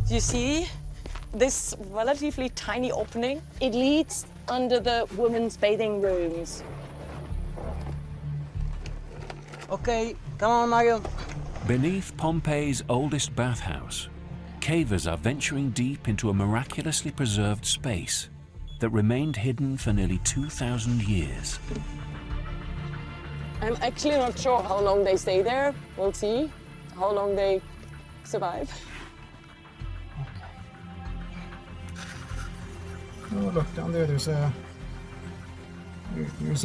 You see this relatively tiny opening? It leads under the women's bathing rooms. Okay, come on, Mario. Beneath Pompeii's oldest bathhouse, cavers are venturing deep into a miraculously preserved space that remained hidden for nearly 2,000 years. I'm actually not sure how long they stay there. We'll see how long they survive. Oh, look, down there, there's a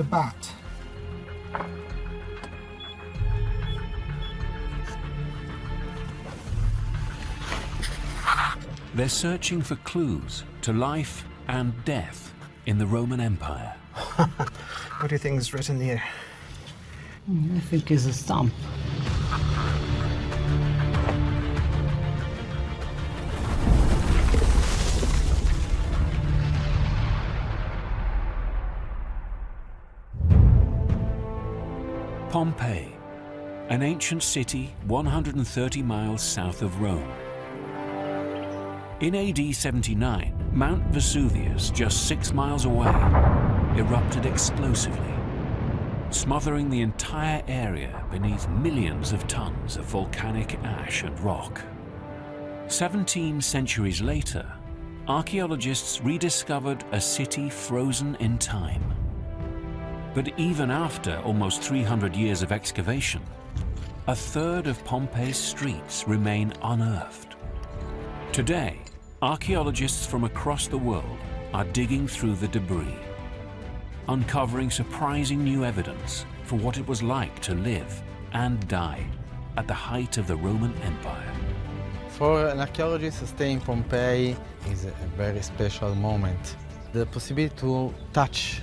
bat. They're searching for clues to life and death in the Roman Empire. What do you think is written here? I think it's a stump. Pompeii, an ancient city 130 miles south of Rome. In AD 79, Mount Vesuvius, just 6 miles away, erupted explosively, smothering the entire area beneath millions of tons of volcanic ash and rock. 17 centuries later, archaeologists rediscovered a city frozen in time. But even after almost 300 years of excavation, a third of Pompeii's streets remain unearthed. Today, archaeologists from across the world are digging through the debris, uncovering surprising new evidence for what it was like to live and die at the height of the Roman Empire. For an archaeologist, to stay in Pompeii is a very special moment. The possibility to touch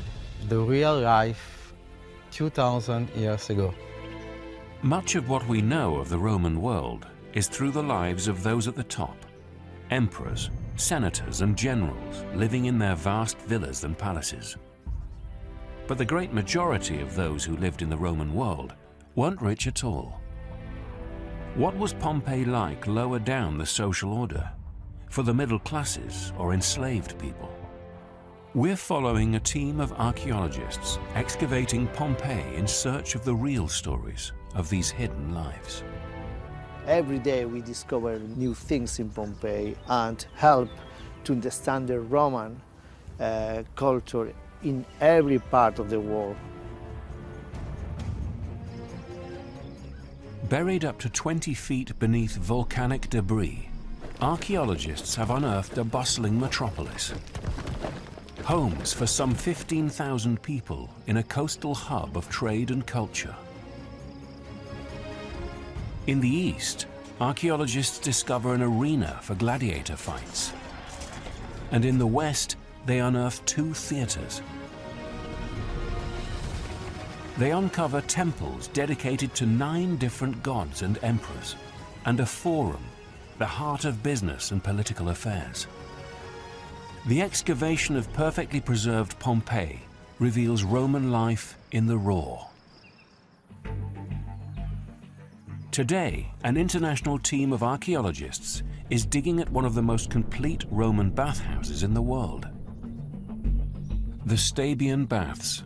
the real life 2,000 years ago. Much of what we know of the Roman world is through the lives of those at the top. Emperors, senators, and generals living in their vast villas and palaces. But the great majority of those who lived in the Roman world weren't rich at all. What was Pompeii like lower down the social order, for the middle classes or enslaved people? We're following a team of archaeologists excavating Pompeii in search of the real stories of these hidden lives. Every day we discover new things in Pompeii and help to understand the Roman culture in every part of the world. Buried up to 20 feet beneath volcanic debris, archaeologists have unearthed a bustling metropolis. Homes for some 15,000 people in a coastal hub of trade and culture. In the east, archaeologists discover an arena for gladiator fights. And in the west, they unearth 2 theaters. They uncover temples dedicated to 9 different gods and emperors, and a forum, the heart of business and political affairs. The excavation of perfectly preserved Pompeii reveals Roman life in the raw. Today, an international team of archaeologists is digging at one of the most complete Roman bathhouses in the world. The Stabian baths.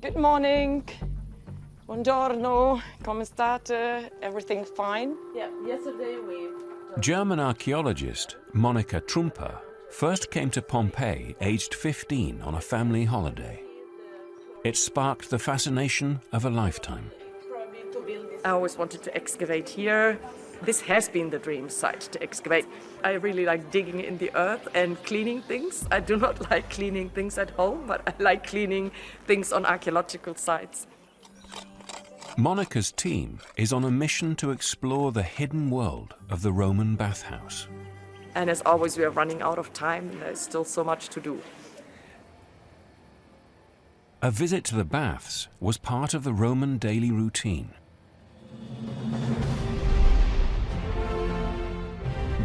Good morning. Buongiorno. Come state? Everything fine? Yeah, yesterday we... German archaeologist Monika Trumper first came to Pompeii aged 15 on a family holiday. It sparked the fascination of a lifetime. I always wanted to excavate here. This has been the dream site to excavate. I really like digging in the earth and cleaning things. I do not like cleaning things at home, but I like cleaning things on archaeological sites. Monika's team is on a mission to explore the hidden world of the Roman bathhouse. And as always, we are running out of time and there's still so much to do. A visit to the baths was part of the Roman daily routine.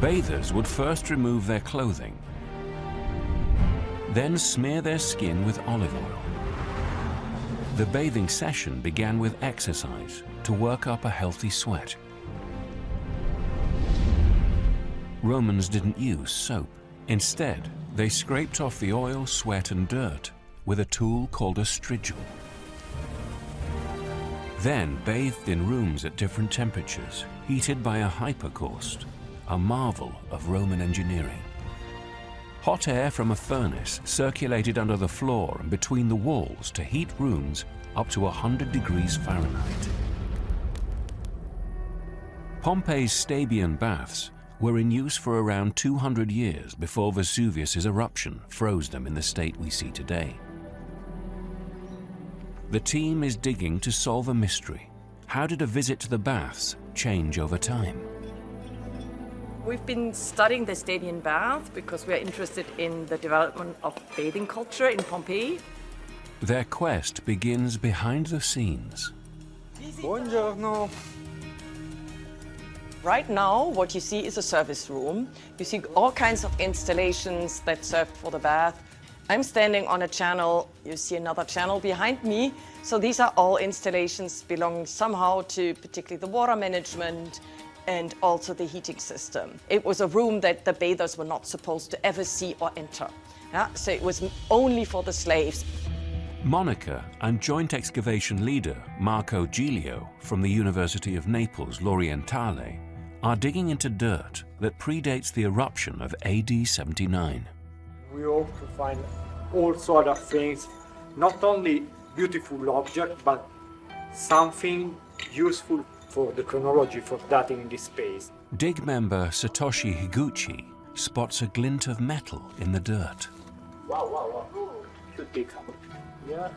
Bathers would first remove their clothing, then smear their skin with olive oil. The bathing session began with exercise to work up a healthy sweat. Romans didn't use soap. Instead, they scraped off the oil, sweat, and dirt with a tool called a strigil. Then bathed in rooms at different temperatures, heated by a hypercaust, a marvel of Roman engineering. Hot air from a furnace circulated under the floor and between the walls to heat rooms up to 100 degrees Fahrenheit. Pompeii's Stabian baths were in use for around 200 years before Vesuvius's eruption froze them in the state we see today. The team is digging to solve a mystery. How did a visit to the baths change over time? We've been studying the Stabian bath because we are interested in the development of bathing culture in Pompeii. Their quest begins behind the scenes. Buongiorno. Right now, what you see is a service room. You see all kinds of installations that serve for the bath. I'm standing on a channel. You see another channel behind me. So these are all installations belonging somehow to particularly the water management and also the heating system. It was a room that the bathers were not supposed to ever see or enter. Yeah? So it was only for the slaves. Monica and joint excavation leader Marco Giglio from the University of Naples L'Orientale are digging into dirt that predates the eruption of AD 79. We hope to find all sort of things, not only beautiful objects, but something useful for the chronology for dating this space. Dig member Satoshi Higuchi spots a glint of metal in the dirt. Wow. Should be covered. Yeah.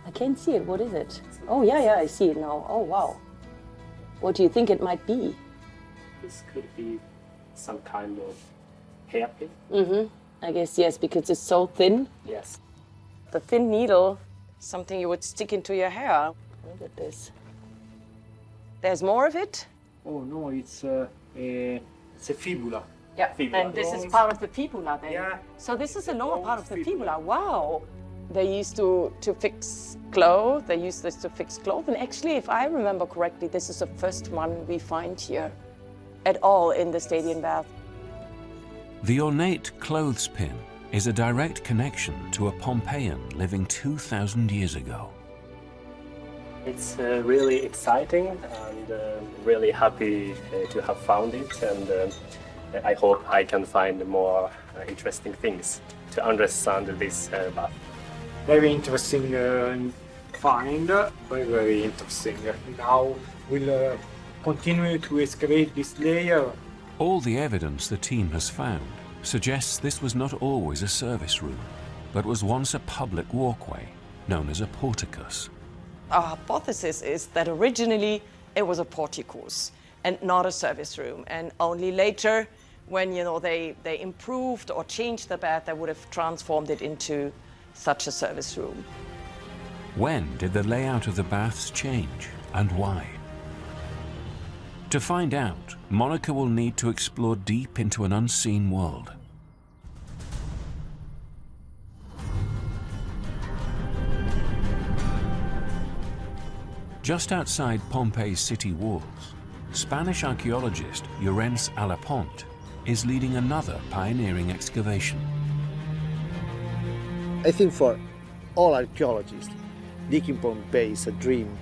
I can't see it. What is it? Oh, yeah, I see it now. Oh, wow. What do you think it might be? This could be some kind of hairpin. Mm-hmm. I guess yes, because it's so thin. Yes. The thin needle, something you would stick into your hair. Look at this. There's more of it? Oh no, it's a fibula. Yeah, Fibula. and this is part of the fibula then. Yeah. So this is the lower part of the Fibula. fibula. Wow. They used to fix clothes. They used this to fix clothes. And actually, if I remember correctly, this is the first one we find here at all in the Stabian bath. The ornate clothespin is a direct connection to a Pompeian living 2,000 years ago. It's really exciting and really happy to have found it, and I hope I can find more interesting things to understand this bath. Very interesting find, very interesting. Now we'll continue to excavate this layer. All the evidence the team has found suggests this was not always a service room, but was once a public walkway known as a porticus. Our hypothesis is that originally it was a porticus and not a service room, and only later, when they improved or changed the bath, they would have transformed it into such a service room. When did the layout of the baths change, and why? To find out, Monica will need to explore deep into an unseen world. Just outside Pompeii's city walls, Spanish archaeologist Llorenç Alapont is leading another pioneering excavation. I think for all archaeologists, digging Pompeii is a dream.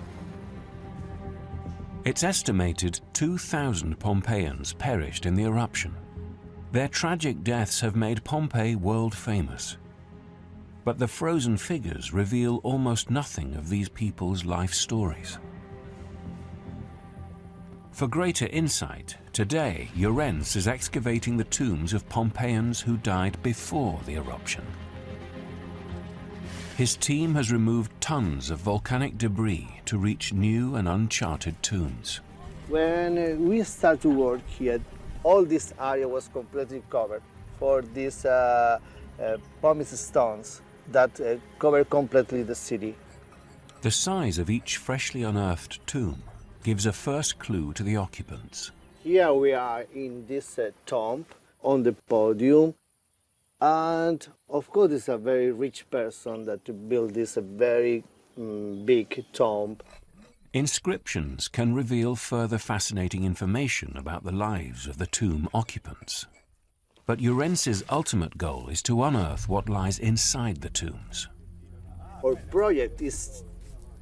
It's estimated 2,000 Pompeians perished in the eruption. Their tragic deaths have made Pompeii world famous. But the frozen figures reveal almost nothing of these people's life stories. For greater insight, today Llorenç is excavating the tombs of Pompeians who died before the eruption. His team has removed tons of volcanic debris to reach new and uncharted tombs. When we started to work here, all this area was completely covered for these pumice stones that cover completely the city. The size of each freshly unearthed tomb gives a first clue to the occupants. Here we are in this tomb on the podium, and of course it's a very rich person that built this very big tomb. Inscriptions can reveal further fascinating information about the lives of the tomb occupants. But Urence's ultimate goal is to unearth what lies inside the tombs. Our project is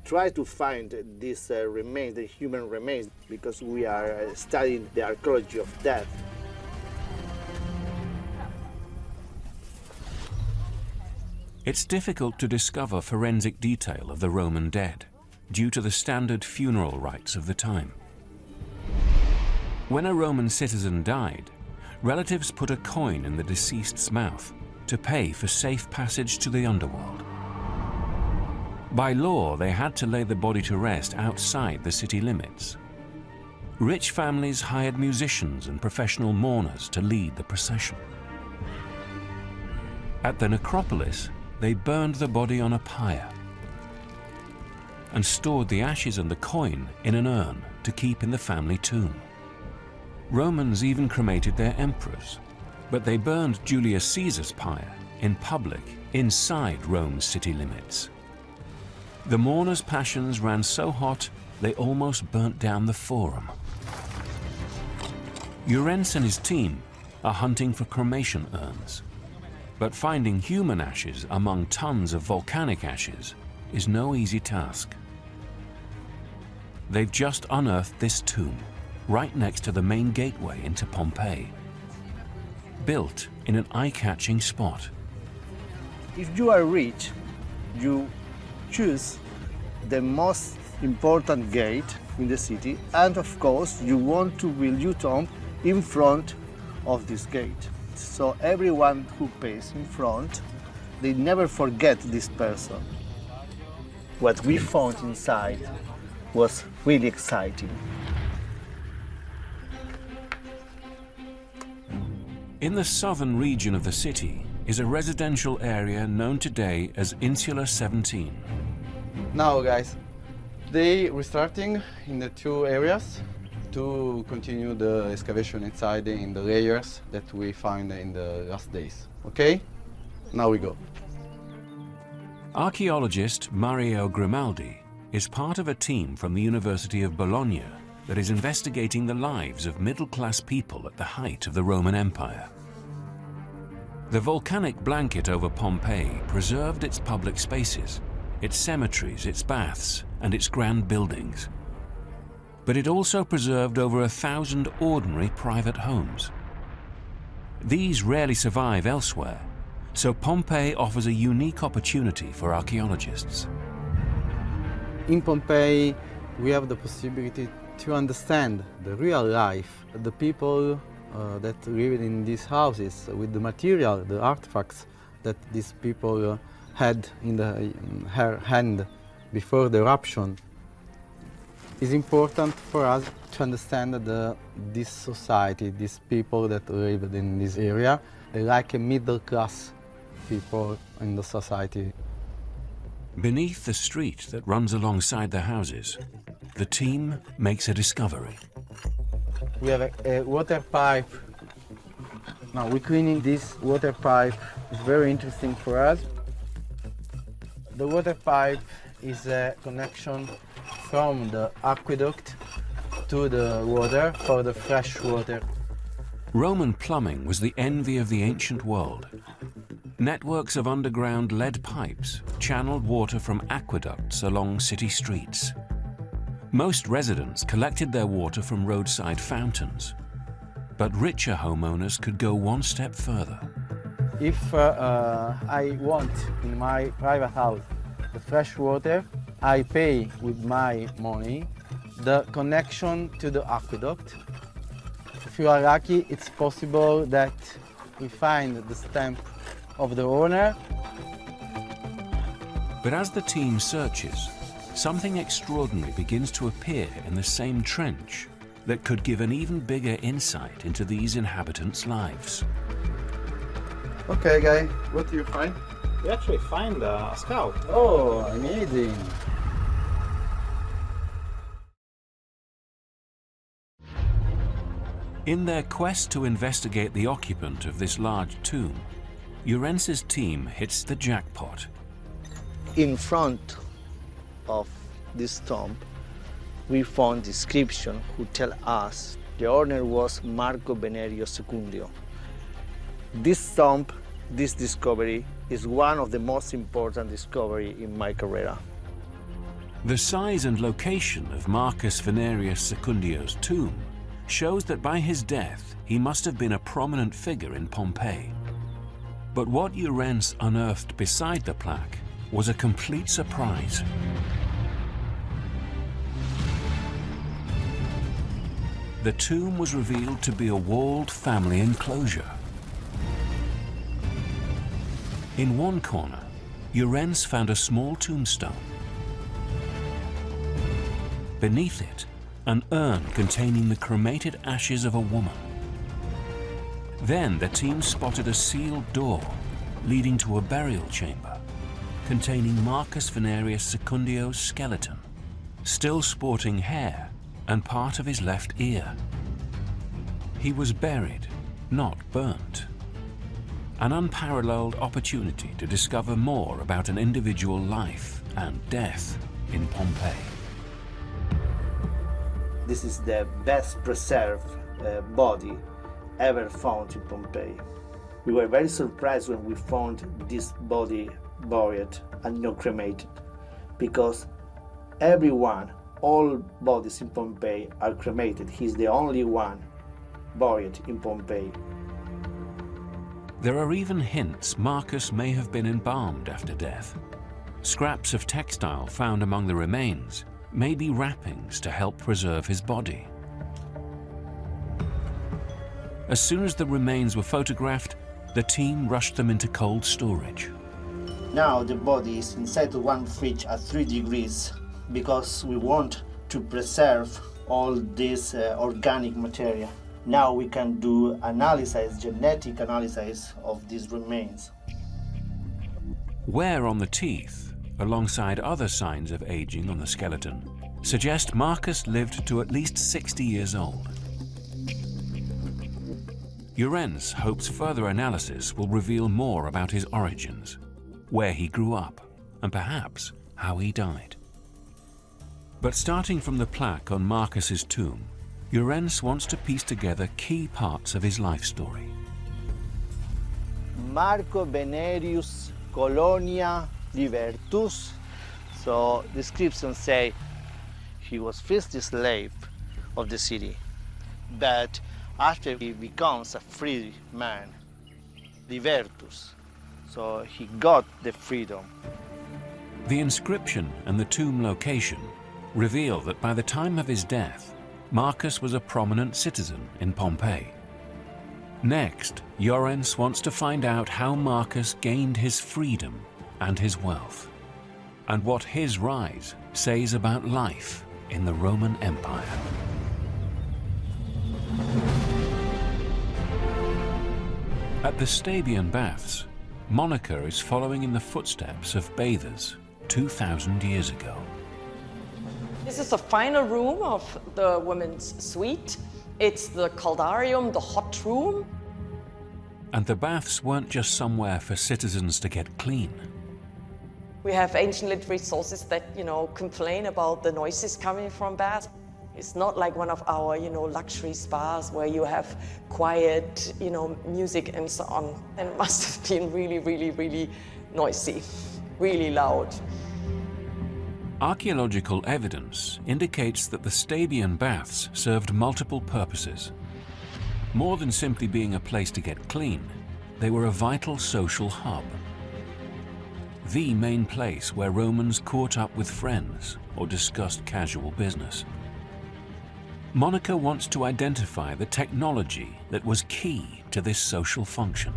try to find these remains, the human remains, because we are studying the archaeology of death. It's difficult to discover forensic detail of the Roman dead due to the standard funeral rites of the time. When a Roman citizen died, relatives put a coin in the deceased's mouth to pay for safe passage to the underworld. By law, they had to lay the body to rest outside the city limits. Rich families hired musicians and professional mourners to lead the procession. At the necropolis, they burned the body on a pyre and stored the ashes and the coin in an urn to keep in the family tomb. Romans even cremated their emperors, but they burned Julius Caesar's pyre in public inside Rome's city limits. The mourners' passions ran so hot they almost burnt down the forum. Urence and his team are hunting for cremation urns, but finding human ashes among tons of volcanic ashes is no easy task. They've just unearthed this tomb, right next to the main gateway into Pompeii, built in an eye-catching spot. If you are rich, you choose the most important gate in the city, and of course you want to build your tomb in front of this gate. So everyone who pays in front, they never forget this person. What we found inside was really exciting. In the southern region of the city is a residential area known today as Insula 17. Now guys, they restarting in the two areas to continue the excavation inside in the layers that we find in the last days. Okay? Now we go. Archaeologist Mario Grimaldi is part of a team from the University of Bologna that is investigating the lives of middle-class people at the height of the Roman Empire. The volcanic blanket over Pompeii preserved its public spaces, its cemeteries, its baths, and its grand buildings. But it also preserved over 1,000 ordinary private homes. These rarely survive elsewhere, so Pompeii offers a unique opportunity for archaeologists. In Pompeii, we have the possibility to understand the real life, the people that live in these houses, with the material, the artifacts that these people had in her hand before the eruption. It's important for us to understand that this society, these people that lived in this area, they're like a middle-class people in the society. Beneath the street that runs alongside the houses, the team makes a discovery. We have a water pipe. Now we're cleaning this water pipe. It's very interesting for us. The water pipe is a connection from the aqueduct to the water for the fresh water. Roman plumbing was the envy of the ancient world. Networks of underground lead pipes channeled water from aqueducts along city streets. Most residents collected their water from roadside fountains, but richer homeowners could go one step further. If I want in my private house the fresh water, I pay with my money the connection to the aqueduct. If you are lucky, it's possible that we find the stamp of the owner. But as the team searches, something extraordinary begins to appear in the same trench that could give an even bigger insight into these inhabitants' lives. Okay, guy, what do you find? We actually find a scout. Oh, amazing. In their quest to investigate the occupant of this large tomb, Urence's team hits the jackpot. In front of this tomb, we found inscription who tell us the owner was Marco Venerio Secundio. This tomb, this discovery, is one of the most important discoveries in my career. The size and location of Marcus Venerius Secundio's tomb shows that by his death he must have been a prominent figure in Pompeii. But what Urense unearthed beside the plaque was a complete surprise. The tomb was revealed to be a walled family enclosure. In one corner, Urense found a small tombstone. Beneath it, an urn containing the cremated ashes of a woman. Then the team spotted a sealed door leading to a burial chamber containing Marcus Venerius Secundio's skeleton, still sporting hair and part of his left ear. He was buried, not burnt. An unparalleled opportunity to discover more about an individual life and death in Pompeii. This is the best preserved body ever found in Pompeii. We were very surprised when we found this body buried and not cremated, because all bodies in Pompeii are cremated. He's the only one buried in Pompeii. There are even hints Marcus may have been embalmed after death. Scraps of textile found among the remains may be wrappings to help preserve his body. As soon as the remains were photographed, the team rushed them into cold storage. Now the body is inside one fridge at 3 degrees because we want to preserve all this organic material. Now we can do genetic analysis of these remains. Wear on the teeth, alongside other signs of aging on the skeleton, suggest Marcus lived to at least 60 years old. Urense hopes further analysis will reveal more about his origins, where he grew up, and perhaps how he died. But starting from the plaque on Marcus's tomb, Urense wants to piece together key parts of his life story. Marco Venerius Colonia Libertus. So the descriptions say he was first a slave of the city, but after he becomes a free man, Libertus. So he got the freedom. The inscription and the tomb location reveal that by the time of his death, Marcus was a prominent citizen in Pompeii. Next, Urense wants to find out how Marcus gained his freedom and his wealth, and what his rise says about life in the Roman Empire. At the Stabian baths, Monica is following in the footsteps of bathers 2,000 years ago. This is the final room of the women's suite. It's the caldarium, the hot room. And the baths weren't just somewhere for citizens to get clean. We have ancient literary sources that, complain about the noises coming from baths. It's not like one of our, luxury spas where you have quiet, music and so on. And it must have been really, really, really noisy, really loud. Archaeological evidence indicates that the Stabian baths served multiple purposes. More than simply being a place to get clean, they were a vital social hub. The main place where Romans caught up with friends or discussed casual business. Monica wants to identify the technology that was key to this social function.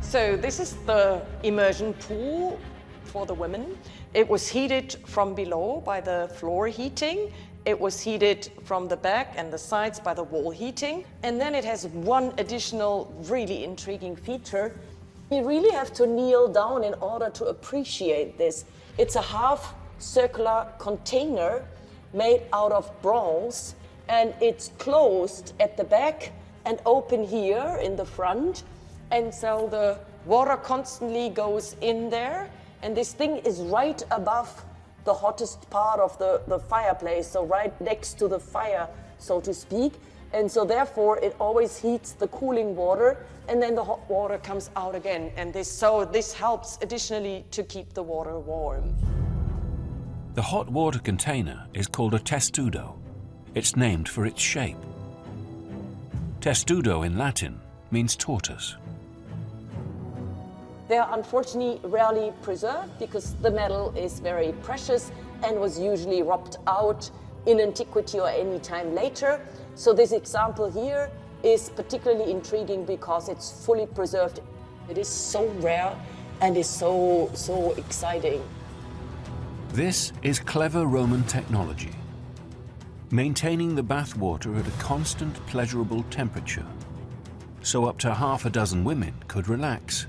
So this is the immersion pool for the women. It was heated from below by the floor heating. It was heated from the back and the sides by the wall heating. And then it has one additional really intriguing feature. You really have to kneel down in order to appreciate this. It's a half circular container made out of bronze, and it's closed at the back and open here in the front. And so the water constantly goes in there. And this thing is right above the hottest part of the fireplace, so right next to the fire, so to speak. And so therefore it always heats the cooling water, and then the hot water comes out again. And this helps additionally to keep the water warm. The hot water container is called a testudo. It's named for its shape. Testudo in Latin means tortoise. They are unfortunately rarely preserved because the metal is very precious and was usually rubbed out in antiquity or any time later. So this example here is particularly intriguing because it's fully preserved. It is so rare and is so exciting. This is clever Roman technology, maintaining the bath water at a constant, pleasurable temperature, so up to half a dozen women could relax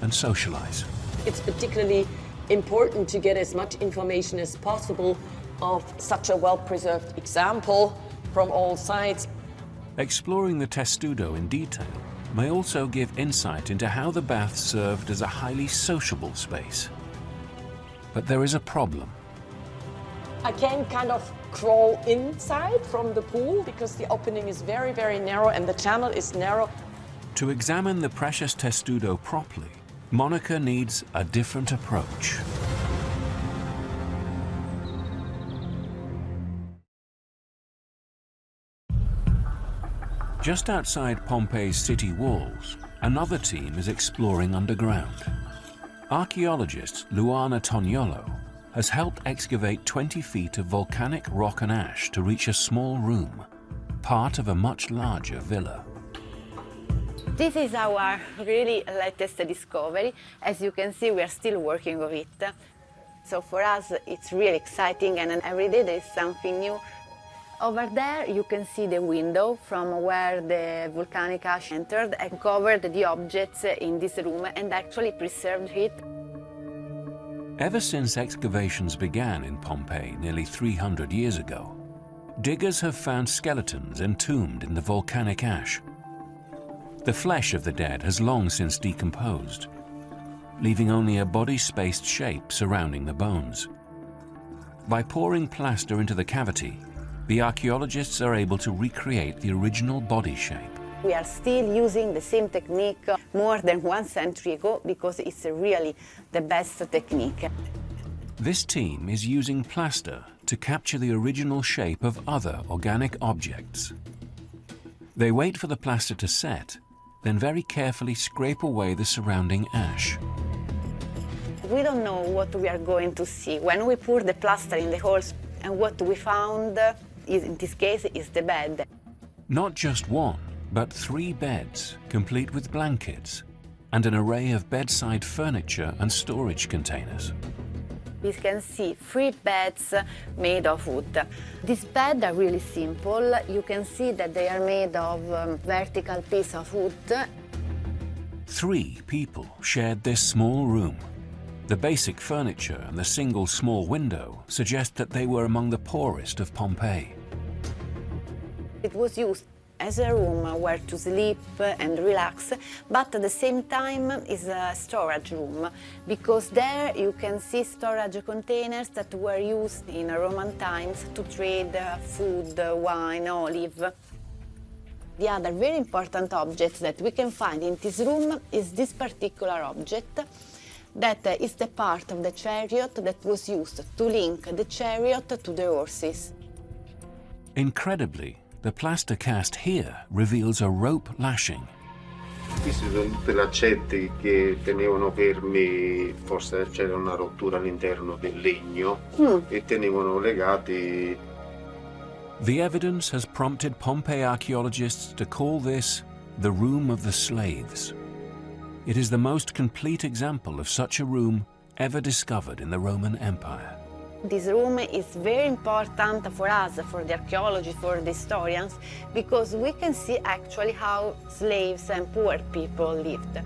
and socialize. It's particularly important to get as much information as possible of such a well-preserved example from all sides. Exploring the testudo in detail may also give insight into how the bath served as a highly sociable space. But there is a problem. I can kind of crawl inside from the pool because the opening is very, very narrow and the channel is narrow. To examine the precious testudo properly, Monica needs a different approach. Just outside Pompeii's city walls, another team is exploring underground. Archaeologist Luana Toniolo has helped excavate 20 feet of volcanic rock and ash to reach a small room, part of a much larger villa. This is our really latest discovery. As you can see, we are still working with it. So for us, it's really exciting, and every day there is something new. Over there, you can see the window from where the volcanic ash entered and covered the objects in this room and actually preserved it. Ever since excavations began in Pompeii nearly 300 years ago, diggers have found skeletons entombed in the volcanic ash. The flesh of the dead has long since decomposed, leaving only a body-spaced shape surrounding the bones. By pouring plaster into the cavity, the archaeologists are able to recreate the original body shape. We are still using the same technique more than 1 century ago because it's really the best technique. This team is using plaster to capture the original shape of other organic objects. They wait for the plaster to set, then very carefully scrape away the surrounding ash. We don't know what we are going to see. When we pour the plaster in the holes, and what we found in this case is the bed. Not just one, but 3 beds, complete with blankets, and an array of bedside furniture and storage containers. We can see 3 beds made of wood. These beds are really simple. You can see that they are made of vertical piece of wood. 3 people shared this small room. The basic furniture and the single small window suggest that they were among the poorest of Pompeii. It was used as a room where to sleep and relax, but at the same time is a storage room, because there you can see storage containers that were used in Roman times to trade food, wine, olive. The other very important object that we can find in this room is this particular object, that is the part of the chariot that was used to link the chariot to the horses. Incredibly, the plaster cast here reveals a rope lashing. Questi sono tutti laccetti che tenevano fermi, forse c'era una rottura all'interno del legno e tenevano legati. The evidence has prompted Pompeii archaeologists to call this the Room of the Slaves. It is the most complete example of such a room ever discovered in the Roman Empire. This room is very important for us, for the archaeologists, for the historians, because we can see actually how slaves and poor people lived.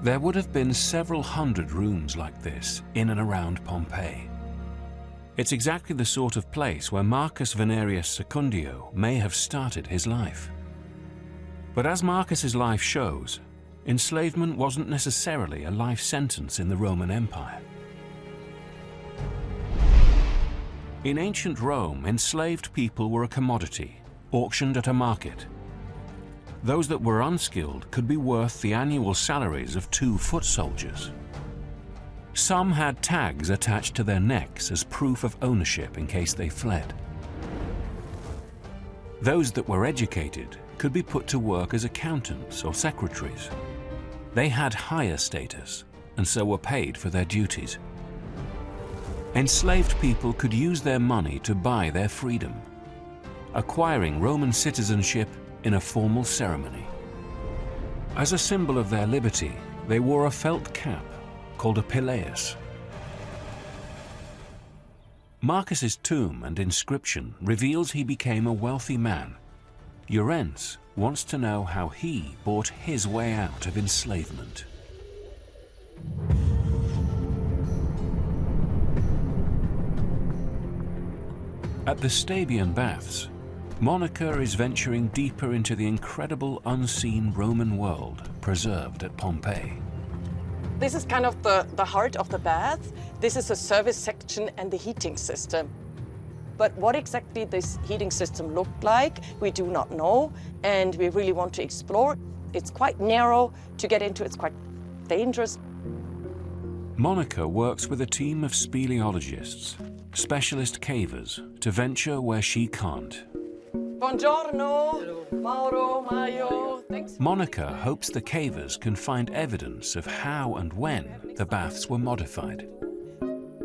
There would have been several hundred rooms like this in and around Pompeii. It's exactly the sort of place where Marcus Venerius Secundio may have started his life. But as Marcus's life shows, enslavement wasn't necessarily a life sentence in the Roman Empire. In ancient Rome, enslaved people were a commodity, auctioned at a market. Those that were unskilled could be worth the annual salaries of 2 foot soldiers. Some had tags attached to their necks as proof of ownership in case they fled. Those that were educated could be put to work as accountants or secretaries. They had higher status and so were paid for their duties. Enslaved people could use their money to buy their freedom, acquiring Roman citizenship in a formal ceremony. As a symbol of their liberty, they wore a felt cap called a pileus. Marcus's tomb and inscription reveals he became a wealthy man. Urense wants to know how he bought his way out of enslavement. At the Stabian baths, Monica is venturing deeper into the incredible unseen Roman world preserved at Pompeii. This is kind of the heart of the bath. This is a service section and the heating system. But what exactly this heating system looked like, we do not know, and we really want to explore. It's quite narrow to get into, it's quite dangerous. Monica works with a team of speleologists, specialist cavers, to venture where she can't. Buongiorno, Mauro, Maio, thanks. Monica hopes the cavers can find evidence of how and when the baths were modified.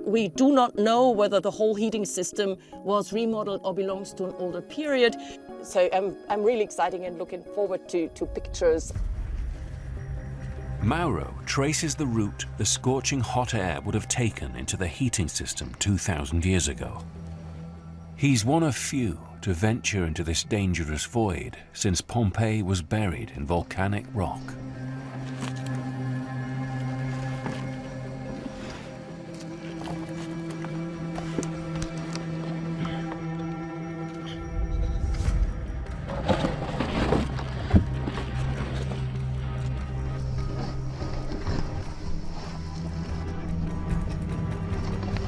We do not know whether the whole heating system was remodeled or belongs to an older period. So I'm really excited and looking forward to pictures. Mauro traces the route the scorching hot air would have taken into the heating system 2,000 years ago. He's one of few to venture into this dangerous void since Pompeii was buried in volcanic rock.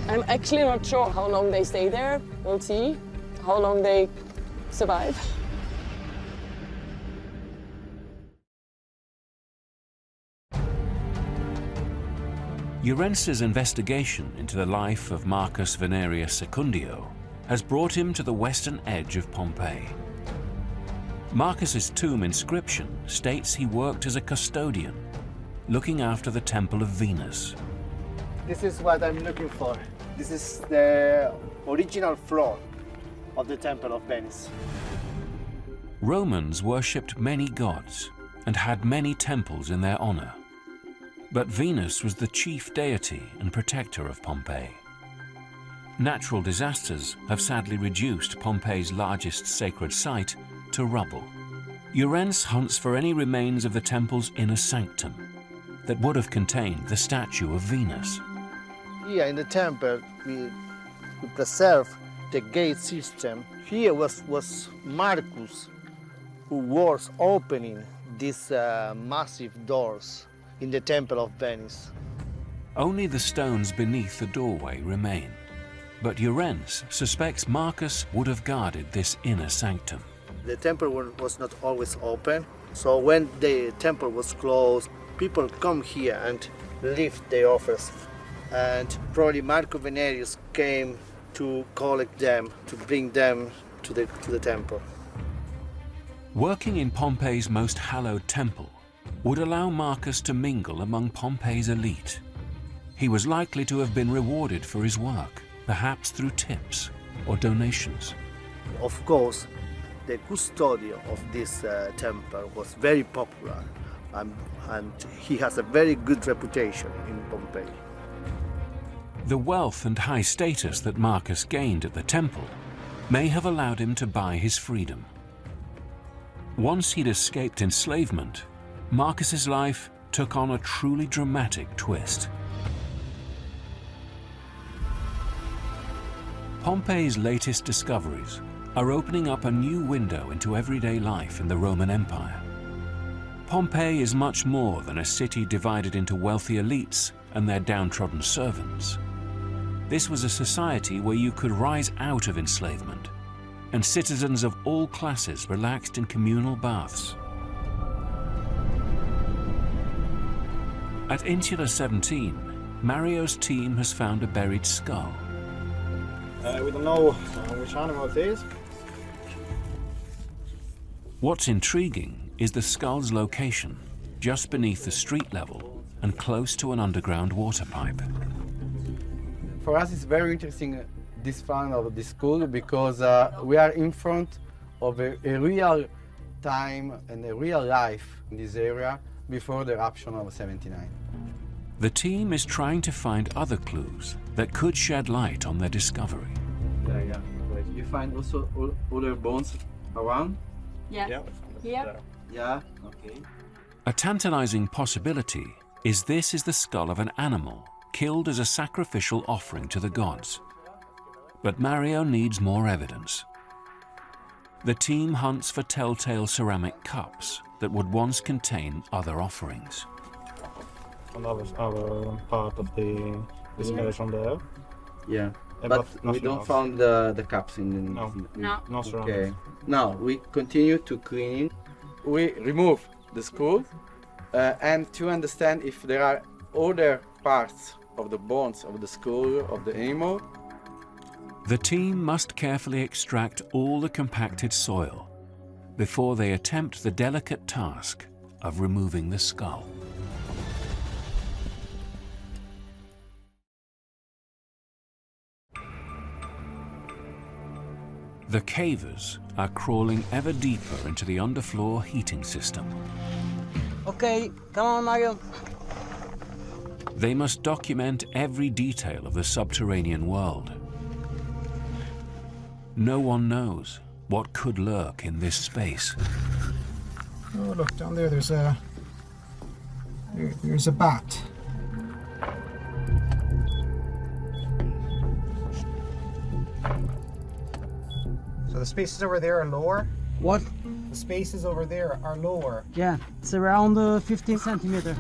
I'm actually not sure how long they stay there. We'll see how long they survive. Urense's investigation into the life of Marcus Venerius Secundio has brought him to the western edge of Pompeii. Marcus's tomb inscription states he worked as a custodian, looking after the Temple of Venus. This is what I'm looking for. This is the original floor of the Temple of Venice. Romans worshipped many gods and had many temples in their honor. But Venus was the chief deity and protector of Pompeii. Natural disasters have sadly reduced Pompeii's largest sacred site to rubble. Urense hunts for any remains of the temple's inner sanctum that would have contained the statue of Venus. Here in the temple, we preserve the gate system. Here was Marcus who was opening these massive doors in the Temple of Venice. Only the stones beneath the doorway remain, but Urense suspects Marcus would have guarded this inner sanctum. The temple was not always open, so when the temple was closed, people come here and lift their offers. And probably Marco Venerius came to collect them, to bring them to the temple. Working in Pompeii's most hallowed temple would allow Marcus to mingle among Pompeii's elite. He was likely to have been rewarded for his work, perhaps through tips or donations. Of course, the custodian of this temple was very popular, and he has a very good reputation in Pompeii. The wealth and high status that Marcus gained at the temple may have allowed him to buy his freedom. Once he'd escaped enslavement, Marcus's life took on a truly dramatic twist. Pompeii's latest discoveries are opening up a new window into everyday life in the Roman Empire. Pompeii is much more than a city divided into wealthy elites and their downtrodden servants. this was a society where you could rise out of enslavement, and citizens of all classes relaxed in communal baths. At Insula 17, Mario's team has found a buried skull. We don't know which animal it is. What's intriguing is the skull's location, just beneath the street level and close to an underground water pipe. For us, it's very interesting, this find of the skull, because we are in front of a real time and a real life in this area before the eruption of 79. The team is trying to find other clues that could shed light on their discovery. Yeah. You find also other bones around? Yeah. Here? Yeah, okay. A tantalizing possibility is this is the skull of an animal killed as a sacrificial offering to the gods. But Mario needs more evidence. The team hunts for telltale ceramic cups that would once contain other offerings. On our part of the excavation there. Yeah, But we don't find the cups in the... No ceramics. Okay. Now, we continue to clean. We remove the skull and to understand if there are other parts of the bones of the skull of the animal. The team must carefully extract all the compacted soil before they attempt the delicate task of removing the skull. The cavers are crawling ever deeper into the underfloor heating system. Okay, come on, Mario. They must document every detail of the subterranean world. No one knows what could lurk in this space. Oh, look, down there, there's a bat. So the spaces over there are lower? What? The spaces over there are lower. Yeah, it's around 15 centimeter.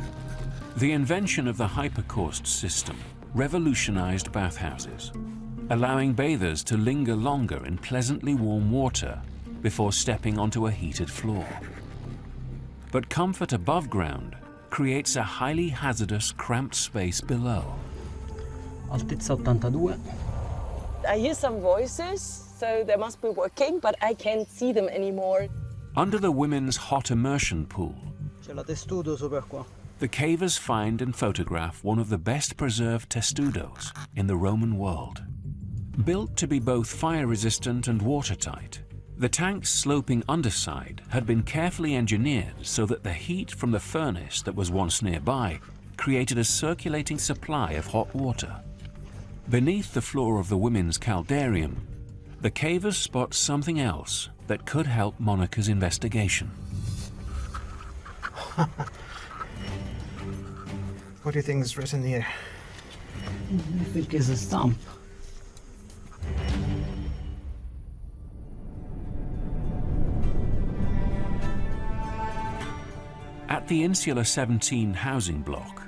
The invention of the hypercaust system revolutionized bathhouses, allowing bathers to linger longer in pleasantly warm water before stepping onto a heated floor. But comfort above ground creates a highly hazardous, cramped space below. Altezza 82. I hear some voices, so they must be working, but I can't see them anymore. Under the women's hot immersion pool, C'è la Testudo sopra qua. the cavers find and photograph one of the best preserved testudos in the Roman world. Built to be both fire-resistant and watertight, the tank's sloping underside had been carefully engineered so that the heat from the furnace that was once nearby created a circulating supply of hot water. Beneath the floor of the women's caldarium, the cavers spot something else that could help Monica's investigation. What do you think is written here? I think it's a stump. At the Insula 17 housing block,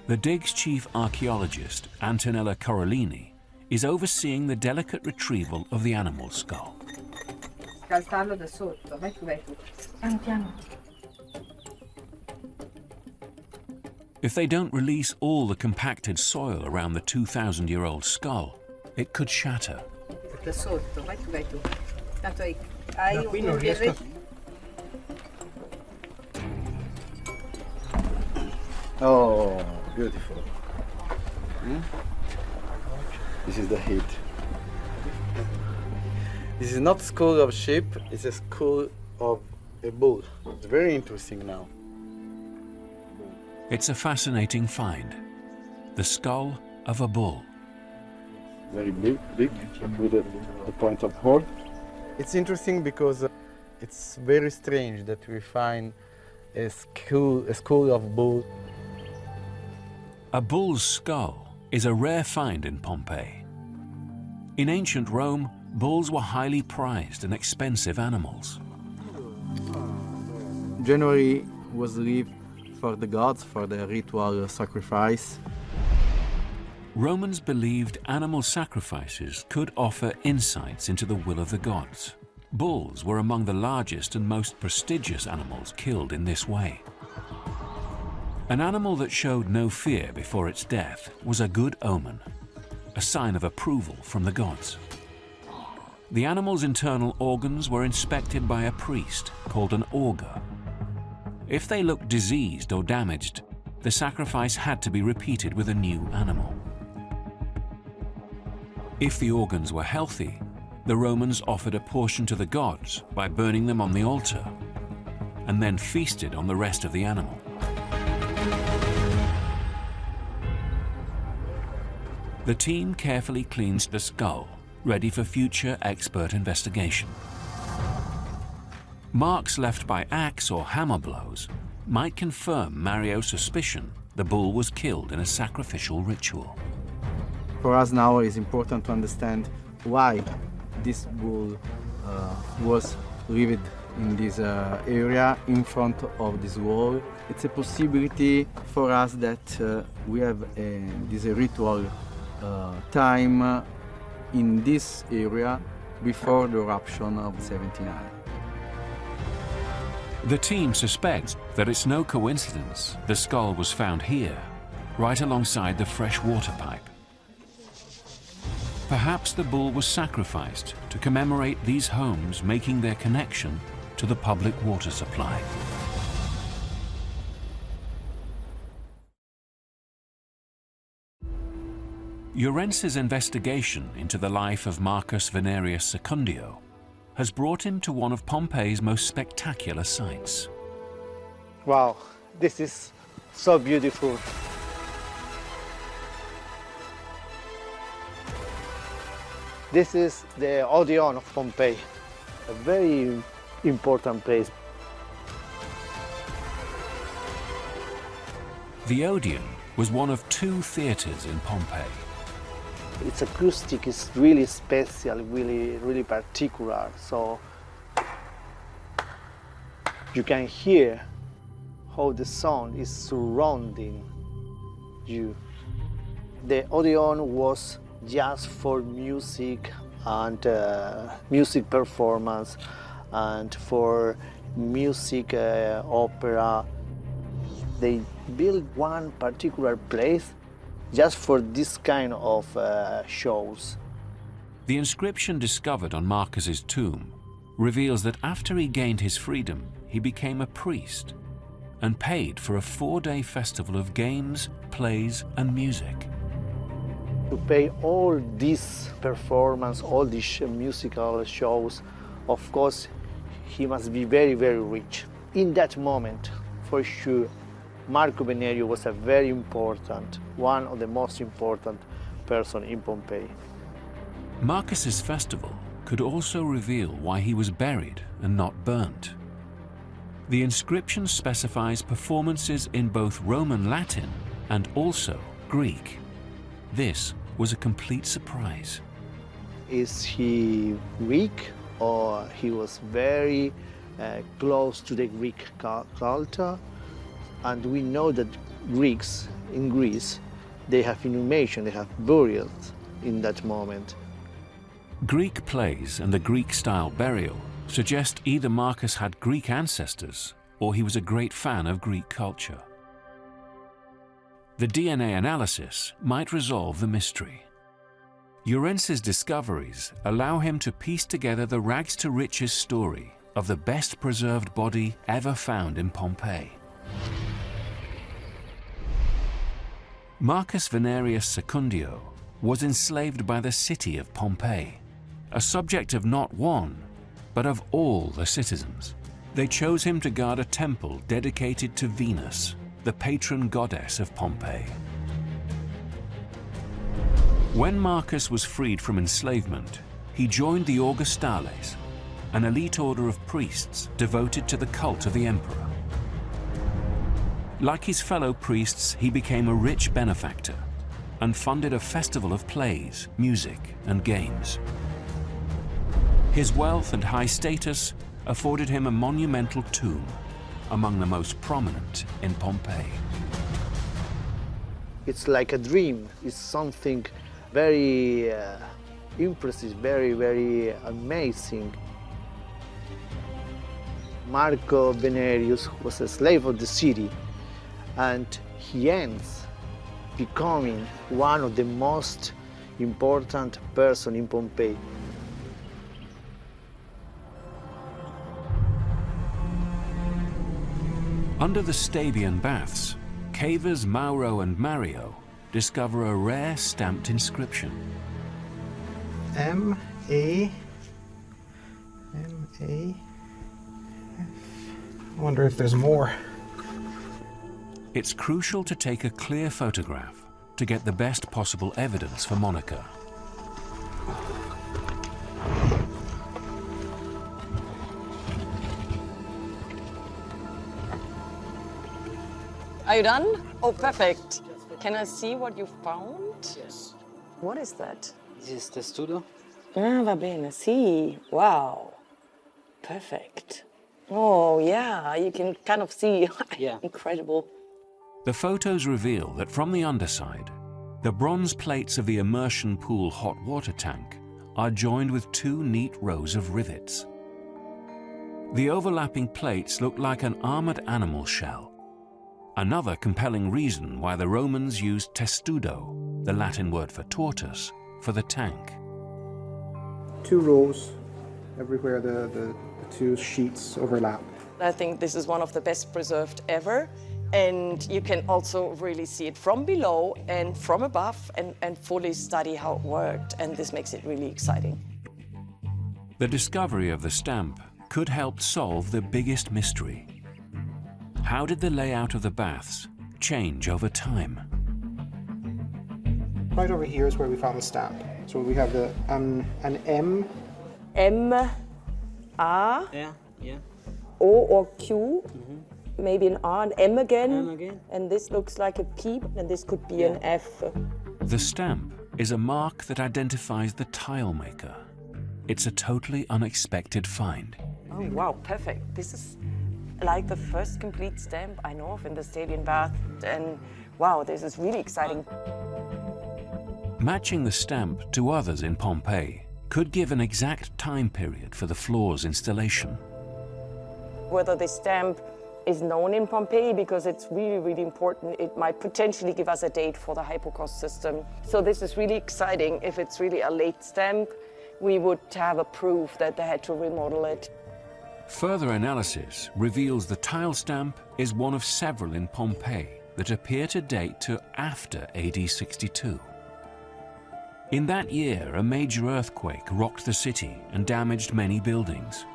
the dig's chief archaeologist, Antonella Corallini, is overseeing the delicate retrieval of the animal skull. Scalfarlo da sotto, vai tu, vai tu. Piano piano. If they don't release all the compacted soil around the 2,000-year-old skull, it could shatter. Da sotto, vai tu, vai tu. Tanto hai qui non riesco. Oh, beautiful. This is the heat. This is not skull of sheep, it's a skull of a bull. It's very interesting now. It's a fascinating find. The skull of a bull. Very big with a point of hole. It's interesting because it's very strange that we find a skull of bull. A bull's skull is a rare find in Pompeii. In ancient Rome, bulls were highly prized and expensive animals. January was lived for the gods, for the ritual sacrifice. Romans believed animal sacrifices could offer insights into the will of the gods. Bulls were among the largest and most prestigious animals killed in this way. An animal that showed no fear before its death was a good omen, a sign of approval from the gods. The animal's internal organs were inspected by a priest called an augur. If they looked diseased or damaged, the sacrifice had to be repeated with a new animal. If the organs were healthy, the Romans offered a portion to the gods by burning them on the altar, and then feasted on the rest of the animal. The team carefully cleans the skull, ready for future expert investigation. Marks left by axe or hammer blows might confirm Mario's suspicion the bull was killed in a sacrificial ritual. For us now, it's important to understand why this bull was lived in this area in front of this wall. It's a possibility for us that we have this ritual time in this area before the eruption of 79. The team suspects that it's no coincidence the skull was found here, right alongside the fresh water pipe. Perhaps the bull was sacrificed to commemorate these homes making their connection to the public water supply. Iorence's investigation into the life of Marcus Venerius Secundio has brought him to one of Pompeii's most spectacular sites. Wow, this is so beautiful. This is the Odeon of Pompeii, a very important place. The Odeon was one of 2 theatres in Pompeii. Its acoustic is really special, really particular. So you can hear how the sound is surrounding you. The Odeon was just for music and music performance and for music opera. They built one particular place just for this kind of shows. The inscription discovered on Marcus's tomb reveals that after he gained his freedom, he became a priest and paid for a 4-day festival of games, plays, and music. To pay all this performance, all these musical shows, of course, he must be very, very rich. In that moment, for sure, Marco Venerio was a very important, one of the most important person in Pompeii. Marcus's festival could also reveal why he was buried and not burnt. The inscription specifies performances in both Roman Latin and also Greek. This was a complete surprise. Is he Greek, or he was very close to the Greek culture? And we know that Greeks in Greece, they have inhumation, they have burials in that moment. Greek plays and the Greek-style burial suggest either Marcus had Greek ancestors or he was a great fan of Greek culture. The DNA analysis might resolve the mystery. Iorence's discoveries allow him to piece together the rags-to-riches story of the best preserved body ever found in Pompeii. Marcus Venerius Secundio was enslaved by the city of Pompeii, a subject of not one, but of all the citizens. They chose him to guard a temple dedicated to Venus, the patron goddess of Pompeii. When Marcus was freed from enslavement, he joined the Augustales, an elite order of priests devoted to the cult of the emperor. Like his fellow priests, he became a rich benefactor and funded a festival of plays, music, and games. His wealth and high status afforded him a monumental tomb, among the most prominent in Pompeii. It's like a dream. It's something very impressive, very, very amazing. Marco Venerius was a slave of the city, and he ends becoming one of the most important persons in Pompeii. Under the Stabian baths, cavers Mauro and Mario discover a rare stamped inscription. M-A. I wonder if there's more. It's crucial to take a clear photograph to get the best possible evidence for Monica. Are you done? Oh, perfect. Can I see what you found? Yes. What is that? This is Testudo. Ah, va bene, sì. Wow. Perfect. Oh, yeah, you can kind of see. Yeah. Incredible. The photos reveal that from the underside, the bronze plates of the immersion pool hot water tank are joined with two neat rows of rivets. The overlapping plates look like an armored animal shell. Another compelling reason why the Romans used testudo, the Latin word for tortoise, for the tank. Two rows everywhere the two sheets overlap. I think this is one of the best preserved ever. And you can also really see it from below and from above and fully study how it worked. And this makes it really exciting. The discovery of the stamp could help solve the biggest mystery. How did the layout of the baths change over time? Right over here is where we found the stamp. So we have the an M. M, A, Yeah, yeah. O or Q. Maybe an R and M again. M again. And this looks like a P, and this could be an F. The stamp is a mark that identifies the tile maker. It's a totally unexpected find. Oh, wow, perfect. This is like the first complete stamp I know of in the Stabian bath. And wow, this is really exciting. Matching the stamp to others in Pompeii could give an exact time period for the floor's installation. Whether this stamp is known in Pompeii, because it's really, really important, it might potentially give us a date for the hypocaust system. So this is really exciting. If it's really a late stamp, we would have a proof that they had to remodel it. Further analysis reveals the tile stamp is one of several in Pompeii that appear to date to after AD 62. In that year, a major earthquake rocked the city and damaged many buildings.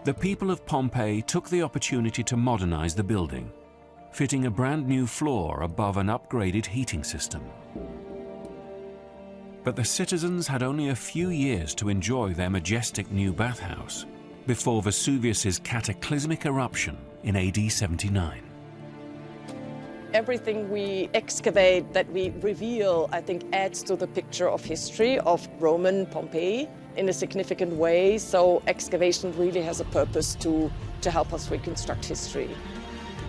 The people of Pompeii took the opportunity to modernize the building, fitting a brand new floor above an upgraded heating system. But the citizens had only a few years to enjoy their majestic new bathhouse before Vesuvius's cataclysmic eruption in AD 79. Everything we excavate, that we reveal, I think adds to the picture of history of Roman Pompeii in a significant way. So excavation really has a purpose to help us reconstruct history.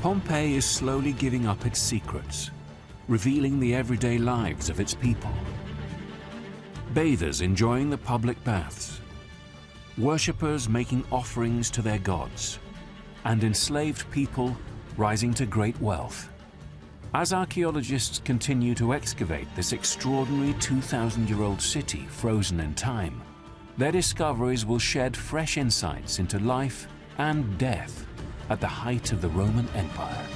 Pompeii is slowly giving up its secrets, revealing the everyday lives of its people. Bathers enjoying the public baths, worshippers making offerings to their gods, and enslaved people rising to great wealth. As archaeologists continue to excavate this extraordinary 2,000-year-old city frozen in time, their discoveries will shed fresh insights into life and death at the height of the Roman Empire.